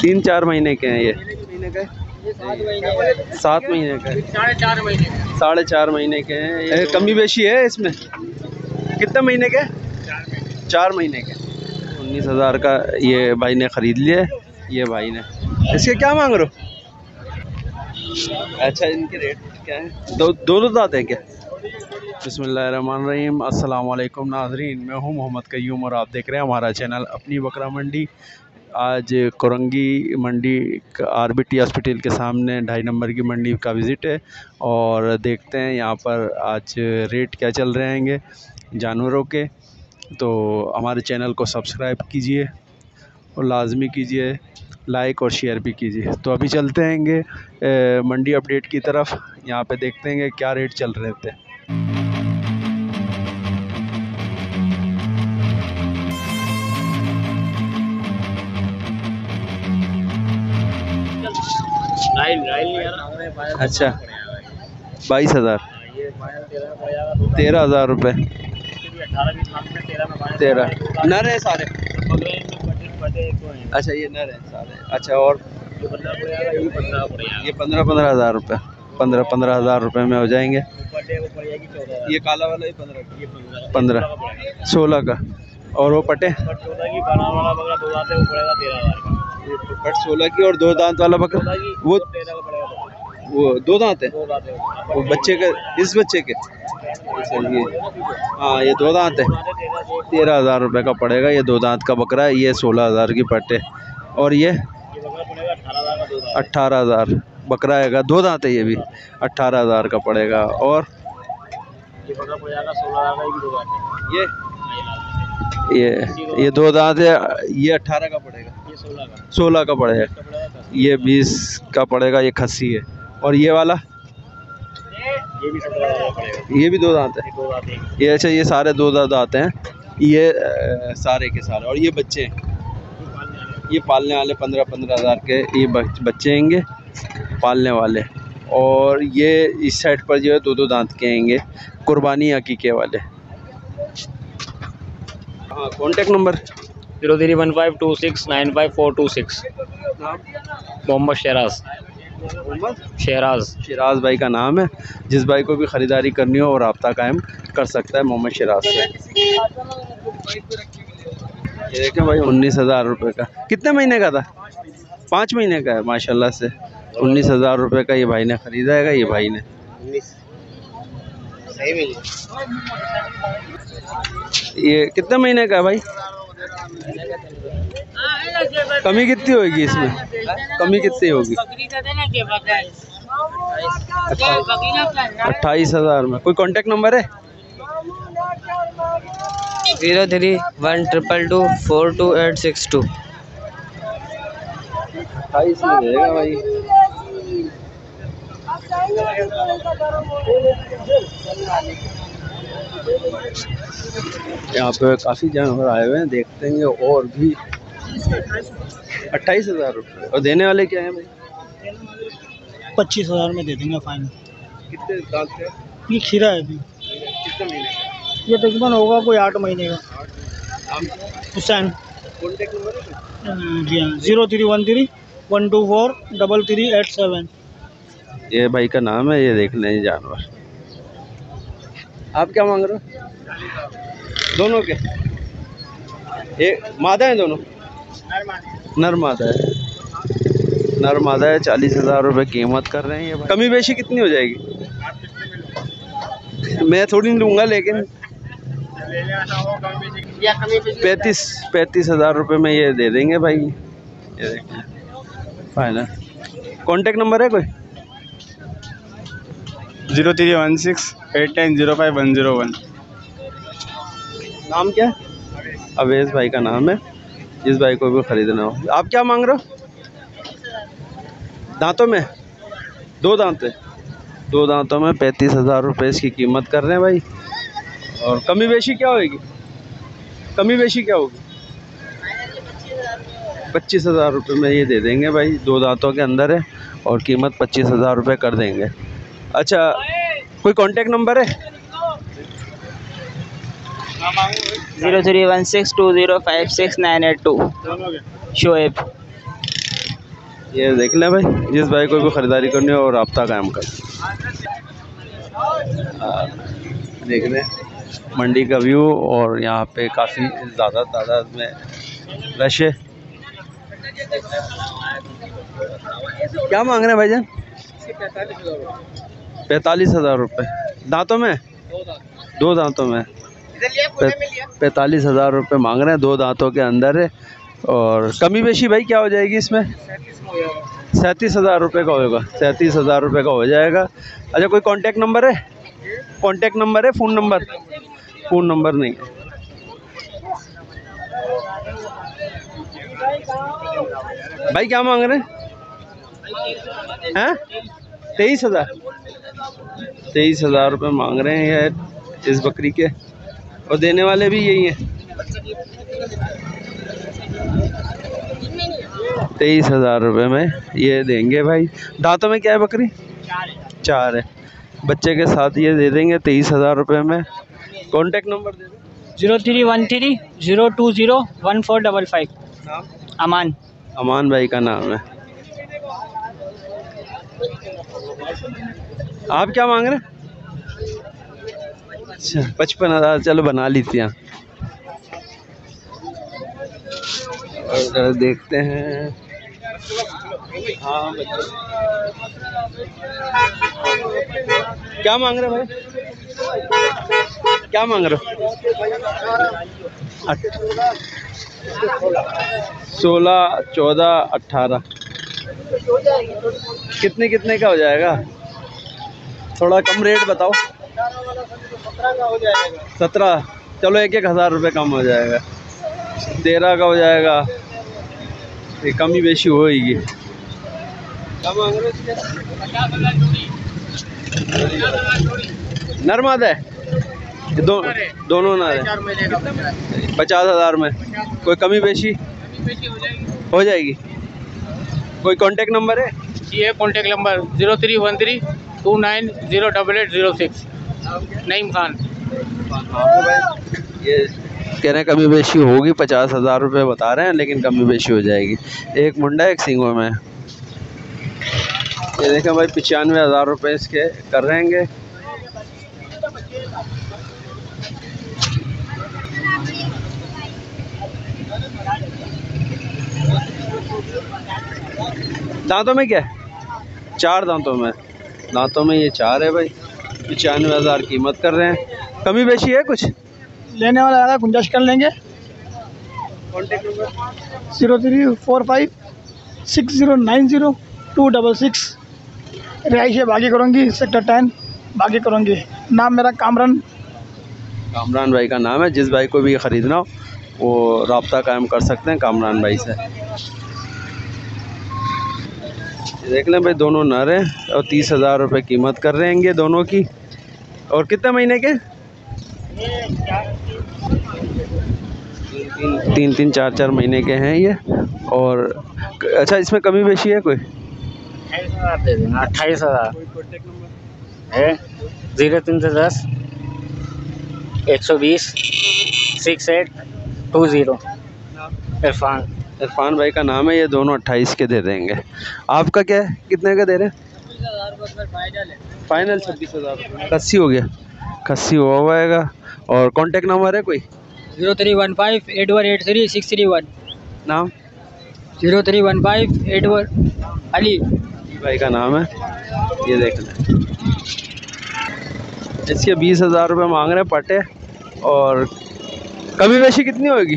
3-4 महीने के हैं ये। महीने का 7 महीने का, 4.5 महीने के हैं। कमी बेशी है इसमें? कितने महीने के? 4 महीने के। 19,000 का ये भाई ने ख़रीद लिया। ये भाई ने, इसके क्या मांग रहे हो? अच्छा, इनके रेट क्या है? दोनों दांत हैं क्या? बिस्मिल्लाहिर्रहमानिर्रहीम। अस्सलाम वालेकुम नाज़रीन, मैं हूं मोहम्मद कयूम और आप देख रहे हैं हमारा चैनल अपनी बकरा मंडी। आज कोरंगी मंडी आरबीटी हॉस्पिटल के सामने 2.5 नंबर की मंडी का विज़िट है और देखते हैं यहाँ पर आज रेट क्या चल रहे हैंगे जानवरों के। तो हमारे चैनल को सब्सक्राइब कीजिए और लाजमी कीजिए, लाइक और शेयर भी कीजिए। तो अभी चलते हैंगे मंडी अपडेट की तरफ। यहाँ पे देखते हैं क्या रेट चल रहे थे। अच्छा, 22,000, 13,000 रुपये। 13 नर है सारे? अच्छा, ये नर है सारे। अच्छा, और ये 15,000 रुपये, 15,000 रुपये में हो जाएंगे। ये काला वाला ही 15, 16 का। और वो पटे पट 16 की। और 2 दांत वाला बकरा वो 2 दांत है। वो बच्चे के, इस बच्चे के। हाँ, ये 2 दांत है। 13,000 रुपये का पड़ेगा। ये 2 दांत का बकरा है। ये 16,000 की पट्टे। और ये 18,000 बकरा है। 2 दांत है ये भी, 18,000 का पड़ेगा। और ये 2 दांत है। ये 18 का पड़ेगा। 16 का पड़ेगा। ये 20 का पड़ेगा। ये खस्सी है। और ये वाला ये भी 2 दांत है। ये अच्छा, ये सारे 2 दांत हैं ये सारे के सारे। और ये बच्चे हैं, ये पालने वाले 15,000 के ये बच्चे हैंगे पालने वाले। और ये इस साइड पर जो है 2 दांत के हैंगे कुर्बानी हकीके वाले। हाँ, कॉन्टेक्ट नंबर 031526954426। मोहम्मद शहराज भाई का नाम है। जिस भाई को भी ख़रीदारी करनी हो और रब्ता कायम कर सकता है मोहम्मद शहराज से। ये देखें भाई, 19,000 रुपये का। कितने महीने का था? 5 महीने का है माशाल्लाह से। 19,000 रुपये का ये भाई ने ख़रीदा है। ये भाई ने ये कितने महीने का है भाई? कमी कितनी होगी इसमें? कमी कितनी होगी? 28,000 में। कोई कांटेक्ट नंबर है? 031222428262। 28 में रहेगा भाई। यहाँ पे काफ़ी जानवर आए हुए हैं, देखते हैं। और भी 28,000 रुपये। और देने वाले क्या हैं भाई? 25,000 में दे देंगे फाइनल। कितने दांत का? ये खीरा है अभी। कितने महीने का? ये तकरीबन होगा कोई 8 महीने का। हुसैन। कॉन्टेक्ट नंबर है? जी हाँ, 0313124337। ये भाई का नाम है। ये देख लें जानवर। आप क्या मांग रहे हो? दोनों के? ये मादा है दोनों? नर मादा है। नर मादा है। 40,000 रुपये कीमत कर रहे हैं ये भाई। कमी बेशी कितनी हो जाएगी? मैं थोड़ी नहीं लूँगा, लेकिन 35,000 रुपये में ये दे देंगे भाई। ये देखें फाइनल। कॉन्टेक्ट नंबर है कोई? 0316890501। नाम क्या है? अवेश भाई का नाम है। जिस भाई को भी ख़रीदना हो। आप क्या मांग रहे हो? दांतों में 2 दांत है। 2 दांतों में 35,000 रुपये इसकी कीमत कर रहे हैं भाई। और कमी बेशी क्या होगी? कमी बेशी क्या होगी? 25,000 रुपये में ये दे देंगे भाई। 2 दांतों के अंदर है और कीमत 25,000 रुपये कर देंगे। अच्छा, कोई कांटेक्ट नंबर है? 0316205698 शोएब। ये देख लें भाई, जिस भाई को भी ख़रीदारी करनी हो और रब्ता कायम कर। देख लें मंडी का व्यू, और यहाँ पे काफ़ी ज़्यादा तादाद में रश है। क्या मांग रहे हैं भाईजान? 45,000 रुपये। दांतों में? दो दांतों में 45,000 रुपये मांग रहे हैं, दो दांतों के अंदर है। और कमी बेशी भाई क्या हो जाएगी इसमें? 37,000 रुपये का होगा। 37,000 रुपये का हो जाएगा। अच्छा, कोई कांटेक्ट नंबर है? कांटेक्ट नंबर है? Phone number? फ़ोन नंबर नहीं है। भाई क्या मांग रहे हैं? 23,000 रुपये मांग रहे हैं ये इस बकरी के, और देने वाले भी यही हैं। 23,000 रुपये में ये देंगे भाई। दांतों में क्या है बकरी? चार है। बच्चे के साथ ये दे देंगे 23,000 रुपये में। कॉन्टेक्ट नंबर दे दो। 0313 020 1455। अमान। अमान भाई का नाम है। आप क्या मांग रहे हैं? अच्छा, 55,000। चलो बना लीजिए। और देखते हैं। हाँ, क्या मांग रहे भाई? क्या मांग रहे हो? 16, 14, 18। कितने कितने का हो जाएगा? थोड़ा कम रेट बताओ। 17। चलो 1,000 रुपये कम हो जाएगा। 13 का हो जाएगा। ये कमी बेशी होगी। क्या मांग रहे हो? नरमद है? दोनों नर है। 50,000 में कोई कमी बेशी हो जाएगी। कोई कांटेक्ट नंबर है? ये कांटेक्ट नंबर 031329080806। नईम खान। ये कह रहे हैं कमी बेशी होगी। 50,000 रुपये बता रहे हैं, लेकिन कमी बेशी हो जाएगी। एक मुंडा एक सींगों में। ये देखें भाई, 95,000 रुपये इसके कर रहेंगे। दांतों में क्या है? 4 दांतों में। दांतों में ये 4 है भाई। 95,000 कीमत कर रहे हैं। कमी बेशी है कुछ? लेने वाला ज़्यादा गुंजाइश कर लेंगे। कॉन्टेक्ट नंबर 03456090 रिहाइश है बागी करूँगी, सेक्टर 10 बागी करूँगी। नाम मेरा कामरान भाई का नाम है। जिस भाई को भी ये ख़रीदना हो वो रब्ता कायम कर सकते हैं कामरान भाई से। देख लें भाई, दोनों नर हैं और 30,000 रुपये कीमत कर रहे हैं दोनों की। और कितने महीने के? 3-3, 4-4 महीने के हैं ये। और अच्छा, इसमें कमी बेशी है कोई? 28,000 है। 0310 120 6820। इरफान भाई का नाम है। ये दोनों 28 के दे देंगे। आपका क्या है? कितने का दे रहे हैं? फाइनल 26,000। खस्सी हो गया? खस्सी हो जाएगा। और कांटेक्ट नंबर है कोई? 03158183 नाम? 031581 अली भाई का नाम है। ये देख लें, इसके 20,000 रुपये मांग रहे हैं पटे। और कमी बेशी कितनी होगी?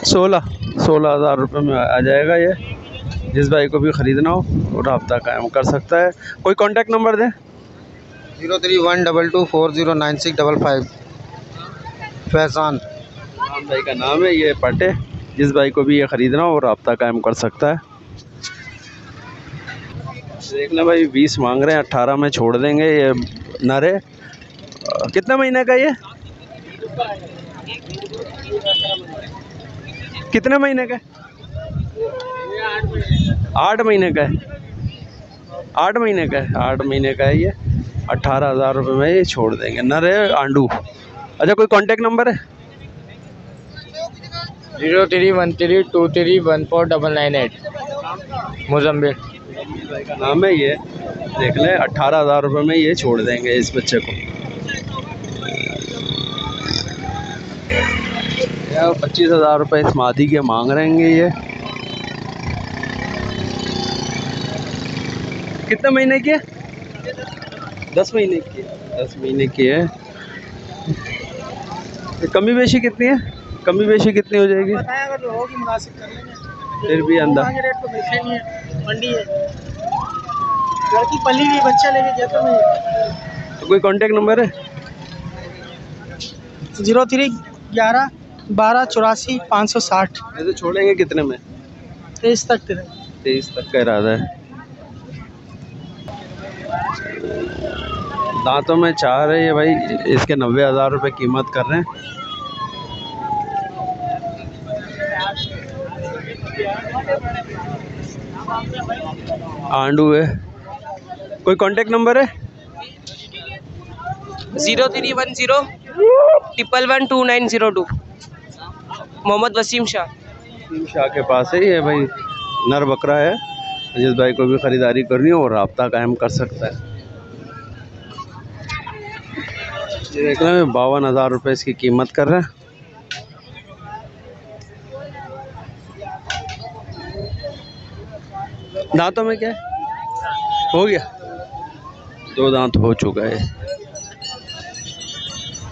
16,000 रुपये में आ जाएगा ये। जिस भाई को भी ख़रीदना हो वो रब्ता कायम कर सकता है। कोई कांटेक्ट नंबर दें? 0312240965। फैज़ान भाई का नाम है। ये पटे, जिस भाई को भी ये ख़रीदना हो वो रब्ता कायम कर सकता है। देख लें भाई, 20 मांग रहे हैं, 18 में छोड़ देंगे। ये नरे कितने महीने का? ये कितने महीने का? 8 महीने का है। 8 महीने का है। 8 महीने का है ये। 18,000 रुपये में ये छोड़ देंगे। नर है आंडू। अच्छा कोई कांटेक्ट नंबर है? 0313231498 मोजम्बिक। का नाम है ये, देख लें। 18,000 रुपये में ये छोड़ देंगे इस बच्चे को। 25,000 रुपये इस मादी के मांग रहेंगे ये। कितने महीने की है? 10 महीने की है। 10 महीने की है। कमी बेशी कितनी है? कमी बेशी कितनी हो जाएगी? अगर होगी मुनासिब कर लेंगे। फिर भी अंदाज रेट तो बैठे नहीं है, मंडी है। लड़की पली हुई बच्चा लेके गया था मैं। तो कोई कांटेक्ट नंबर है? 0311 12 84 560। ऐसे छोड़ेंगे कितने में? 23 तक। 23 तक का इरादा है। दांतों में चाह रहे हैं भाई, इसके 90,000 रुपये कीमत कर रहे हैं। आंडू है। कोई कांटेक्ट नंबर है? 0310 1112902 मोहम्मद वसीम शाह। शाह के पास है ये भाई। नर बकरा है। जिस भाई को भी ख़रीदारी करनी हो और रब्ता कायम कर सकता है। ये देख रहे हैं 52,000 रुपये इसकी कीमत कर रहे हैं। दांतों में क्या है? हो गया, 2 दांत हो चुका है।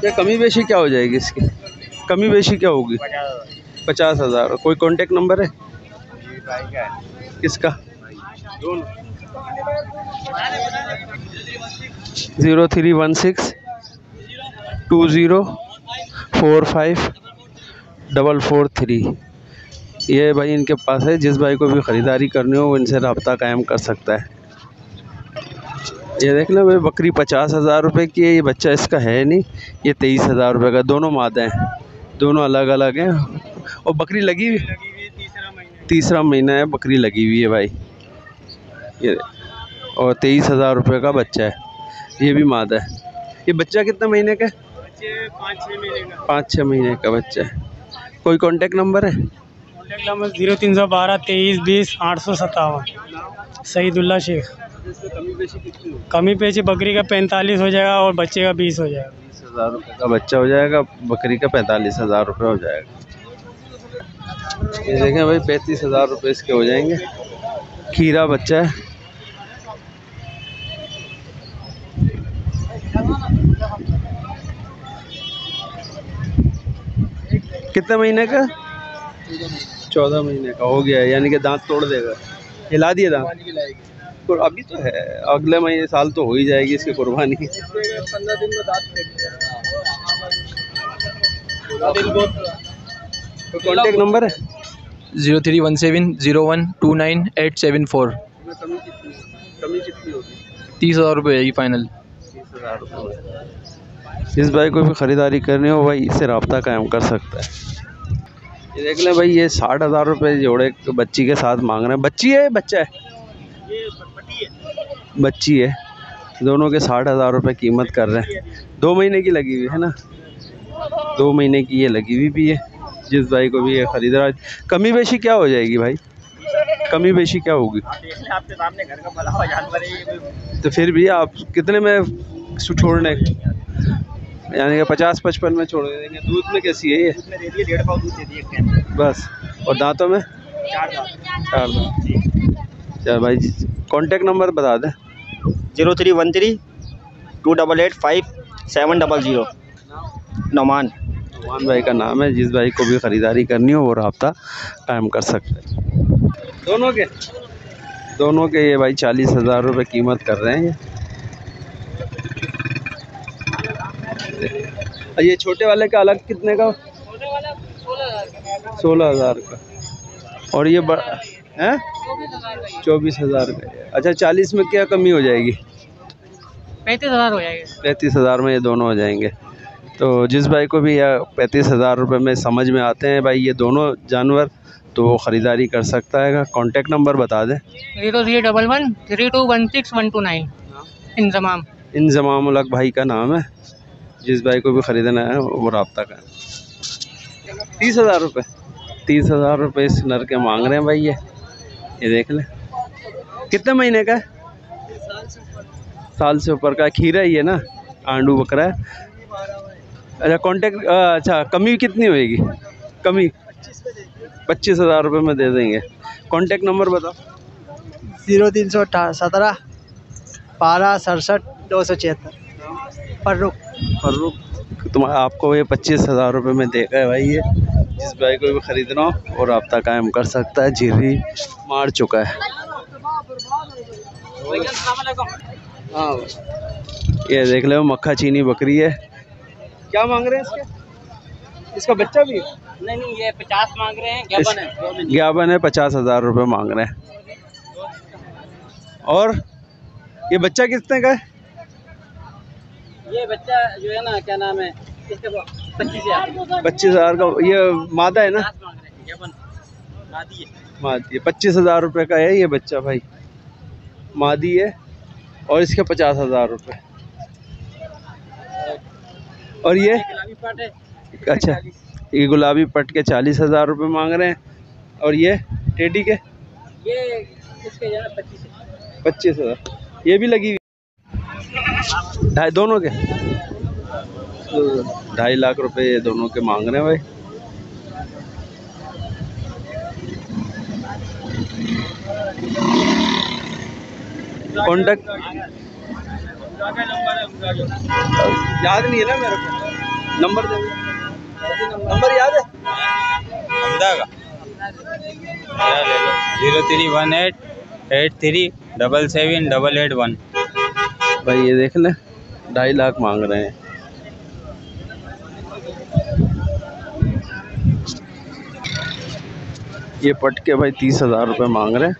क्या कमी बेशी क्या हो जाएगी इसकी? कमी बेशी क्या होगी? 50,000। कोई कांटेक्ट नंबर है? किसका? 0316 20454443। ये भाई इनके पास है। जिस भाई को भी ख़रीदारी करनी हो वो इनसे रब्ता कायम कर सकता है। ये देख लो भाई, बकरी 50,000 रुपये की है। ये बच्चा इसका है नहीं। ये 23,000 रुपये का। दोनों मादा हैं, दोनों अलग अलग हैं। और बकरी लगी हुई, तीसरा महीना है, बकरी लगी हुई है भाई ये। और 23,000 रुपये का बच्चा है। ये भी मादा है। ये बच्चा कितने महीने का है? 5-6 महीने का बच्चा है। कोई कांटेक्ट नंबर है? Contact number 0312 23 20 857। सईदुल्ला शेख। कमी पेशी बकरी का 45 हो जाएगा और बच्चे का 20 हो जाएगा। 20,000 रुपये का बच्चा हो जाएगा, बकरी का 45,000 रुपये हो जाएगा। ये देखें भाई, 35,000 रुपये इसके हो जाएंगे। खीरा बच्चा है। कितने महीने का? 14 महीने का हो गया है, यानी कि दांत तोड़ देगा। हिला दिए दांत? तो अभी तो है, अगले महीने साल तो हो ही जाएगी इसकी कुर्बानी। 15 दिन में दांत तो कांटेक्ट नंबर है? 0317012984। कमी कितनी होगी? 30,000 रुपये है फाइनल। 30,000 रुपये। जिस भाई को भी ख़रीदारी करनी हो भाई इससे रब्ता कायम कर सकता है। ये देख लें भाई, ये 60,000 रुपये जोड़े बच्ची के साथ मांग रहे हैं। बच्ची है, बच्चा है? बच्ची है। दोनों के 60,000 रुपये कीमत कर रहे हैं। 2 महीने की लगी हुई है ना, 2 महीने की ये लगी हुई भी है। जिस भाई को भी ये खरीदा, कमी बेशी क्या हो जाएगी भाई? कमी बेशी क्या होगी? आपके सामने घर का भला हुआ जानवर है। तो फिर भी आप कितने में छोड़ने, यानी कि 50-55 में छोड़ देंगे? दूध में कैसी है ये? 1.5 पाव दूध दे दिए बस। और दांतों में 4 दांत। 4 दांत। चल भाई, कांटेक्ट नंबर बता दें। 0313 288 5700। नौमान भाई का नाम है। जिस भाई को भी ख़रीदारी करनी हो वो रब्ता कायम कर सकते हैं। दोनों के ये भाई 40,000 रुपये कीमत कर रहे हैं। ये छोटे वाले का अलग कितने का? 16,000 का। और ये बड़ा है 24,000 का। अच्छा, 40 में क्या कमी हो जाएगी? 35,000 हो जाएगा। 35,000 में ये दोनों हो जाएंगे। तो जिस भाई को भी 35,000 रुपये में समझ में आते हैं भाई ये दोनों जानवर, तो वो ख़रीदारी कर सकता है। कांटेक्ट नंबर बता दें। 0311 3216 129 इंतमाम। इंजमाम उल हक भाई का नाम है। जिस भाई को भी ख़रीदना है वो रब्ता का। 30,000 रुपये, 30,000 रुपये इस नर के मांग रहे हैं भाई। ये देख लें। कितने महीने का है? साल से ऊपर का। खीरा ही है ना, आंडू बकरा है। अच्छा कॉन्टेक्ट, अच्छा कमी कितनी होएगी? कमी 25,000 रुपये में दे देंगे। कॉन्टेक्ट नंबर बताओ। 0317 12 67 276। फर्रुख आपको ये 25,000 रुपये में देगा है भाई। ये जिस भाई को भी ख़रीदना हो और रब्ता कायम कर सकता है। झिर्री मार चुका है। हाँ ये देख लो, मक्खा चीनी बकरी है। क्या मांग रहे हैं इसके? इसका बच्चा भी? नहीं ये 50 मांग रहे हैं। ज्ञापन है 50,000 रुपये मांग रहे हैं। और ये बच्चा कितने का है? ये बच्चा जो है ना, क्या नाम है इसका, 25,000। 25,000 का। ये मादा है ना? मादी है। 25,000 रुपये का है ये बच्चा भाई। मादी है और इसके 50,000 रुपये। और ये अच्छा, ये गुलाबी पट के 40,000 रुपये मांग रहे हैं। और ये टेडी के ये इसके 25,000। ये भी लगी हुई ढाई, दोनों के 2.5 लाख रुपए ये दोनों के मांग रहे हैं भाई। कॉन्टेक्ट याद नहीं है ना मेरे को। नंबर दे, नंबर याद है? 0318 83777881। भाई ये देख ले, 2.5 लाख मांग रहे हैं। ये पट के भाई 30,000 रुपये मांग रहे हैं।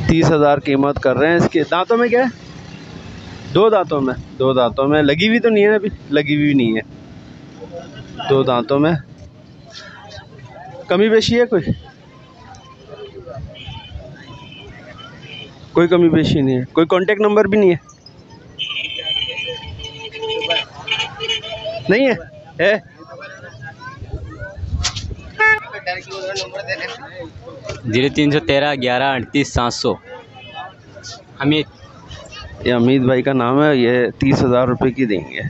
30,000 कीमत कर रहे हैं इसके। दांतों में क्या है? 2 दांतों में। 2 दांतों में लगी हुई तो नहीं है अभी? लगी हुई नहीं है। 2 दांतों में। कमी बेशी है कोई? कोई कमी बेशी नहीं है। कोई कांटेक्ट नंबर भी नहीं है? नहीं है? 0313 11 38 700। अमित। ये अमित भाई का नाम है। ये 30,000 रुपये की देंगे।